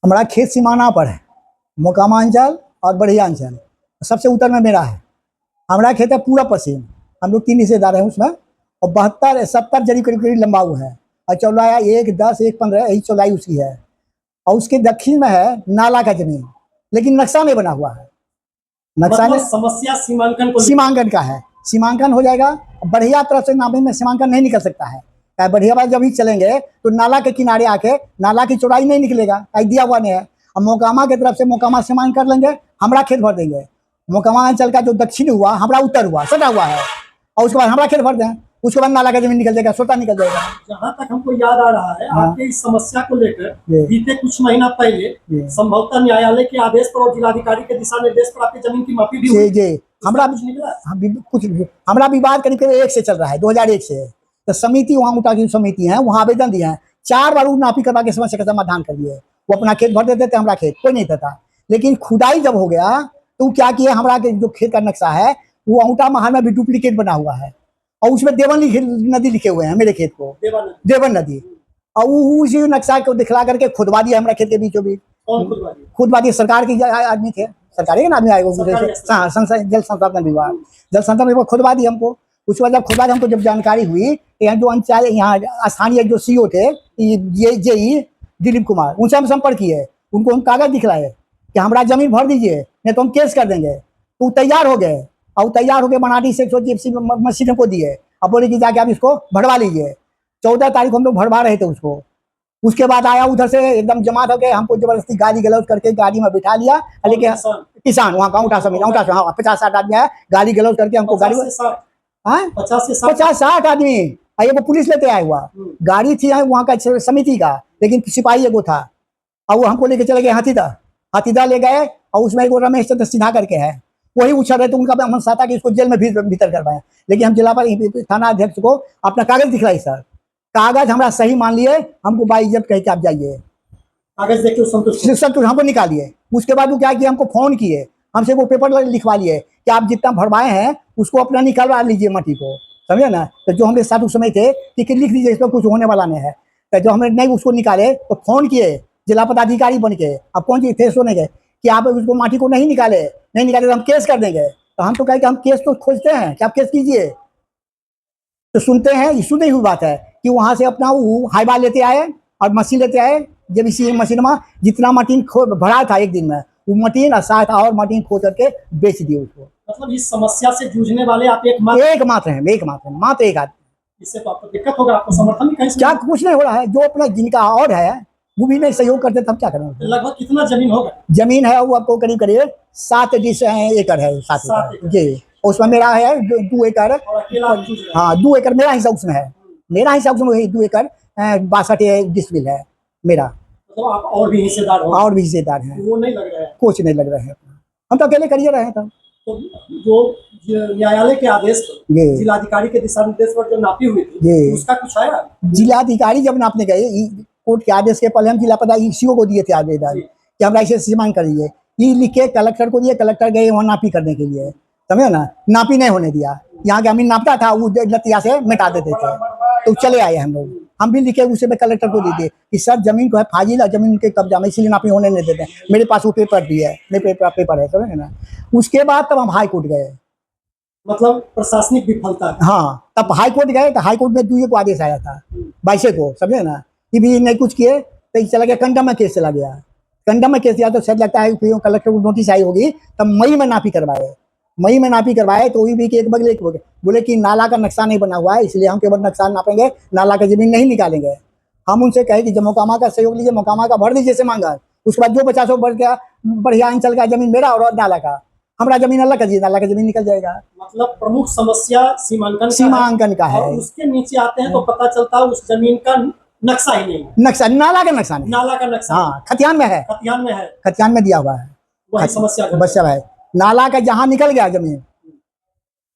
हमारा खेत सीमाना पर है, मोकामा अंचल और बढ़िया अंचल। सबसे उत्तर में मेरा है। हमारा खेत है पूरा पश्चिम, हम लोग 3 हिस्सेदार हैं उसमें, और 72-70 जरी करीब करीब लंबा हुआ है, और चौड़ाई 1, 10, 1, 15 यही चौड़ाई उसकी है। और उसके दक्षिण में है नाला का जमीन, लेकिन नक्शा में बना हुआ है। नक्शा में समस्या सीमांकन का है। सीमांकन हो जाएगा, बढ़िया तरफ से नामे में सीमांकन नहीं निकल सकता है। बढ़िया बात जब भी चलेंगे तो नाला के किनारे आके नाला की चौड़ाई नहीं निकलेगा, दिया हुआ नहीं है। अब मोकामा की तरफ से मोकामा सीमांकन कर लेंगे, हमारा खेत भर देंगे। मोकामा अंचल का जो दक्षिण हुआ हमारा उत्तर हुआ, सटा हुआ है, और उसके बाद हमारा खेत भर दें, उसके बाद नाला का जमीन निकल जाएगा, छोटा निकल जाएगा। जहाँ तक हमको याद आ रहा है, आपके इस समस्या को लेकर बीते कुछ महीना पहले संभवतः न्यायालय के आदेश पर और जिलाधिकारी के दिशा निर्देश पर आपकी जमीन की मापी भी हुई। जी हमारा कुछ हमारा विवाद करीब करीब 1 से चल रहा है, 2001 से। तो समिति वहाँ उठा की समिति है, वहाँ आवेदन दिया है, 4 बार नापी करवा के समस्या का समाधान कर दिए। वो अपना खेत भर देते थे, हमारा खेत कोई नहीं देता। लेकिन खुदाई जब हो गया तो क्या किया, हमारा जो खेत का नक्शा है वो अंगूठा महाल में भी डुप्लीकेट बना हुआ है, और उसमें देवन नदी लिखे हुए हैं मेरे खेत को, देवन नदी। और उसी नक्शा को दिखला करके खुदवा दिया हमारा खेत के बीचों बीच। खुदवा दिया, सरकार के आदमी थे, सरकारी आदमी आए वो, जल संसाधन विभाग, जल संसाधन विभाग खुदवा दी हमको। उसके बाद जब खुदवा दी हमको, जब जानकारी हुई, यहाँ जो अंचल यहाँ स्थानीय जो सीओ थे जेई दिलीप कुमार, उनसे हम संपर्क किए, उनको हम कागज दिखलाए कि हमारा जमीन भर दीजिए, नहीं तो हम केस कर देंगे। तो तैयार हो गए, और तैयार होकर बनारस से जीएफसी मशीन को दिए, अब बोले कि जाके आप इसको भरवा लीजिए। 14 तारीख को हम लोग भरवा रहे थे उसको। उसके बाद आया उधर से एकदम जमा हो गए, हमको जबरदस्ती गाली गलौज करके गाड़ी में बिठा लिया। लेकिन किसान वहाँ का अंगूठा समिति, अंगूठा से 50-60 आदमी आया, गाली गलौज करके हमको गाड़ी में 50-60 आदमी। वो पुलिस लेते आया हुआ, गाड़ी थी वहाँ का समिति का, लेकिन सिपाही एगो था, और वो हमको लेके चले गए हाथीदा ले गए। और उसमें एगो रमेश चंद्र सिन्हा करके है, वही उछल रहे थे, उनका मन था कि इसको जेल में भीतर करवाए। लेकिन हम जिला थाना अध्यक्ष को अपना कागज दिखलाई, सर कागज हमारा सही मान लिए, हमको बाइज्जत कह के आप जाइए, कागज देख के संतुष्ट हमको निकालिए। उसके बाद वो क्या किया, हमको फोन किए, हमसे वो पेपर लिखवा लिए कि आप जितना भरवाए हैं उसको अपना निकलवा लीजिए मट्टी को, समझे ना। तो जो हमारे साथ उस समय थे कि लिख दीजिए, इसमें कुछ होने वाला नहीं है। तो जो हमने नहीं उसको निकाले तो फोन किए जिला पदाधिकारी बन के, अब कौन चीज थे सोने के कि आप उसको माटी को नहीं निकाले तो हम केस कर देंगे। तो हम तो कहे कि हम केस तो खोजते हैं कि आप केस कीजिए। तो सुनते हैं, इशू नहीं हुई बात है कि वहां से अपना हाईबा लेते आए और मशीन लेते आए। जब इसी मशीन में जितना मशीन भरा था एक दिन में, वो मशीन और 60 और मशीन खो करके बेच दिए उसको। मतलब इस समस्या से जूझने वाले आप एक मात्र हैं, मात्र एक आदमी। इससे तो आपको दिक्कत होगा, आपको समर्थन भी कहीं क्या कुछ नहीं हो रहा है। जो अपना जिनका और है वो भी नहीं सहयोग करते, तब क्या करेंगे। लगभग कितना जमीन होगा? जमीन है वो आपको करीब करीब 7 एकड़ है, 7 एकड़ जी। उसमें मेरा है 2 एकड़, हाँ 2 एकड़ मेरा हिस्सा उसमें है, मेरा हिस्सा उसमें 2 एकड़ 62 डिसमिल है मेरा। तो आप और भी हिस्सेदार हो? और भी हिस्सेदार हैं, वो नहीं लग रहा है, कुछ नहीं लग रहा है, हम तो अकेले करिए रहे थे। तो जो न्यायालय के आदेश पर, जिलाधिकारी के दिशा निर्देश पर जो नापी हुई थी, उसका कुछ आया? जिलाधिकारी जब नापने गए, कोर्ट के आदेश के पहले हम जिला पदाधिकारी को दिए थे आवेदन कि हमरा इसे सीमांकन करिए, ये लिख के कलेक्टर को दिए। कलेक्टर गए वहाँ नापी करने के लिए, समझे ना, नापी नहीं होने दिया। यहाँ के अमीन नापता था, वो लतिया से मिटा देते थे, तो चले आए हम लोग। हम भी लिखे उसे में कलेक्टर को दे कि सर जमीन को है फाजिल और जमीन के कब्जा में, इसलिए नापी होने नहीं देते। मेरे पास वो पेपर भी है, मेरे पेपर है, समझे ना। उसके बाद तब हम हाई कोर्ट गए, मतलब प्रशासनिक विफलता। हाँ, तब हाई कोर्ट गए तो हाई कोर्ट में 2 को आदेश आया था 22 को, समझे ना। ये भी नहीं कुछ किए तो चला गया कंडम में केस चला गया। कंडम में केस दिया तो शायद लगता है कलेक्टर को नोटिस आई होगी, तब मई में नापी करवाए। तो वही भी कि एक बगले बोले कि नाला का नक्शा नहीं बना हुआ है, इसलिए हम केवल नक्शा नापेंगे, नाला का जमीन नहीं निकालेंगे। हम उनसे कहे कि जब मोकामा का सहयोग लीजिए, मोकामा का भर दीजिए से मांगा। उसके बाद जो 50 बढ़ गया, बढ़िया अंचल का जमीन मेरा और नाला का, हमारा जमीन अलग कर दीजिए, नाला का जमीन निकल जाएगा। मतलब प्रमुख समस्या सीमांकन का है। और उसके नीचे आते हैं तो पता चलता है उस जमीन का नक्शा ही नहीं, नक्शा नाला का नक्शा नहीं, नाला का नक्शा हाँ खतियान में है, खतियान में दिया हुआ है, वही समस्या है। नाला का जहाँ निकल गया जमीन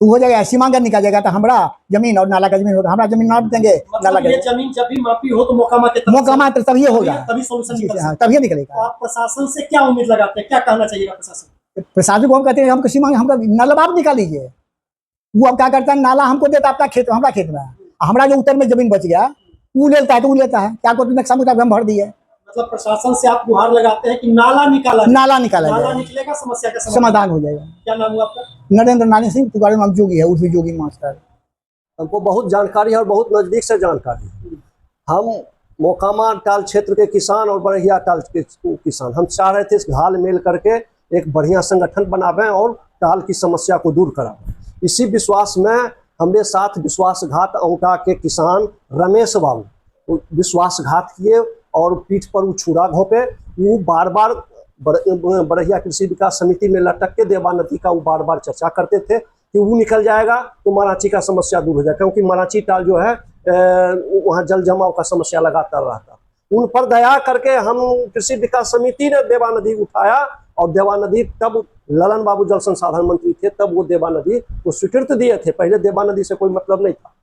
तो हो जाएगा, सीमांकन निकल जाएगा, तो हमारा जमीन और नाला का जमीन होगा, हमारा जमीन नाप देंगे। नाला का जमीन जब भी मापी हो तो मोकामा तो तभी होगा, तभी सोल्यूशन तभी निकलेगा। आप प्रशासन से क्या उम्मीद लगाते हैं, क्या कहना चाहिए प्रशासन? प्रशासन को हम कहते हैं हमको सीमांकन, हमका नाला आप निकाल लीजिए। वो अब क्या करता है, नाला हमको देता अपना खेत, हमारा खेत में, हमारा जो उत्तर में जमीन बच गया वो लेता है, क्या करते नक्शा मुताबिक हम भर दिए। मतलब प्रशासन से आप गुहार लगाते हैं कि नाला निकाला जाए। नाला निकाला नाला जाए, निकलेगा, समस्या का समाधान हो जाएगा। क्या नाम हुआ आपका? नरेंद्र नारायण सिंह, पुकारे नाम जोगी है, उर्फी जोगी मास्टर। हमको बहुत जानकारी है और बहुत नज़दीक से जानकारी है। हम मोकामा टाल क्षेत्र के किसान और बरहिया टाल के किसान, हम चाह रहे थे इस घाल मिल करके एक बढ़िया संगठन बनावें और टाल की समस्या को दूर करावें। इसी विश्वास में हमने साथ विश्वासघात औंटा के किसान रमेश बाबू विश्वासघात किए और पीठ पर वो छुरा घोंपे। वो बार बार बरहिया कृषि विकास समिति में लटक के देवा नदी का वो बार बार चर्चा करते थे कि वो निकल जाएगा तो मराठी का समस्या दूर हो जाएगा, क्योंकि मराठी टाल जो है वहाँ जल जमाव का समस्या लगातार रहता। उन पर दया करके हम कृषि विकास समिति ने देवा नदी उठाया और देवा नदी, तब ललन बाबू जल संसाधन मंत्री थे, तब वो देवा नदी को स्वीकृत दिए थे। पहले देवा नदी से कोई मतलब नहीं था।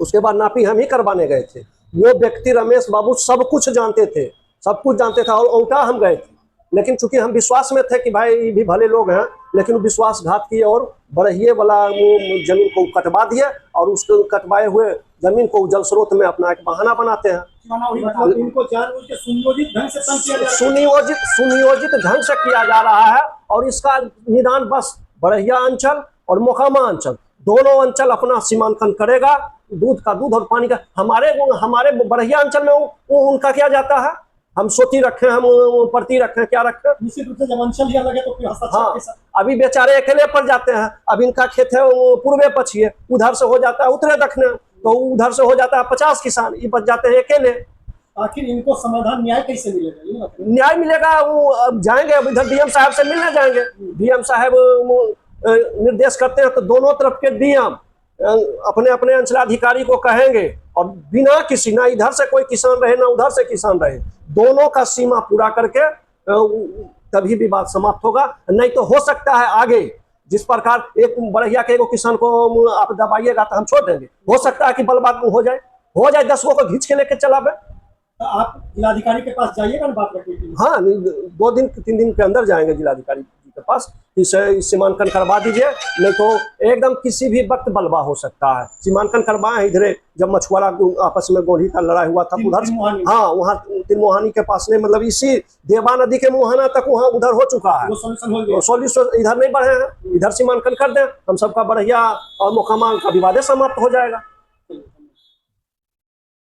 उसके बाद नापी हम ही करवाने गए थे। वो व्यक्ति रमेश बाबू सब कुछ जानते थे, सब कुछ जानते थे और औंटा हम गए थे, लेकिन चूंकि हम विश्वास में थे कि भाई ये भी भले लोग हैं, लेकिन विश्वासघात किए और बरहिए वाला वो जमीन को कटवा दिए और उसको कटवाए हुए जमीन को जल स्रोत में अपना एक बहाना बनाते हैं। मतलब इनको जानबूझ के सुनियोजित ढंग से तंग किया जा रहा है। सुनियोजित ढंग से किया जा रहा है और इसका निदान बस बरहिया अंचल और मोकामा अंचल, दोनों अंचल अपना सीमांकन करेगा। दूध का दूध और पानी का हमारे बरहिया अंचल में उनका क्या जाता है? हम सोती रखे, हम प्रति रखे, क्या रखे? निश्चित रूप से जब अंचल लिया लगे तो फिर हस्तक्षेप के साथ। अभी बेचारे अकेले पड़ जाते हैं। अब इनका खेत है पूर्वे पछिए, उधर से हो जाता है उत्तरे दक्षिण, तो उधर से हो जाता है 50 किसान, ये बच जाते हैं अकेले। आखिर इनको समाधान न्याय कैसे मिलेगा? न्याय मिलेगा, वो अब जाएंगे, अब इधर डीएम साहब से मिलने जाएंगे। डीएम साहब निर्देश करते हैं तो दोनों तरफ के डीएम अपने अपने अंचलाधिकारी को कहेंगे और बिना किसी, ना इधर से कोई किसान रहे ना उधर से किसान रहे, दोनों का सीमा पूरा करके तभी विवाद समाप्त होगा। नहीं तो हो सकता है आगे जिस प्रकार एक बरहिया के एगो किसान को आप दबाइएगा तो हम छोड़ देंगे, हो सकता है कि बलबाद हो जाए 10 को घींच के लेके चलावे। तो आप जिलाधिकारी के पास जाइएगा ना बात रखने के लिए? हाँ, 2 दिन 3 दिन के अंदर जाएंगे जिलाधिकारी जी के पास, इसे सीमांकन करवा दीजिए, नहीं तो एकदम किसी भी वक्त बलवा हो सकता है। सीमांकन करवाए इधर, जब मछुआरा आपस में गोली का लड़ाई हुआ था उधर, हाँ वहाँ तिरमोहानी के पास नहीं, मतलब इसी देवा नदी के मुहाना तक वहाँ उधर हो चुका है। सोल्यूशन इधर नहीं बढ़े हैं, इधर सीमांकन कर दें, हम सबका बरहिया और मोकामा का विवाद समाप्त हो जाएगा।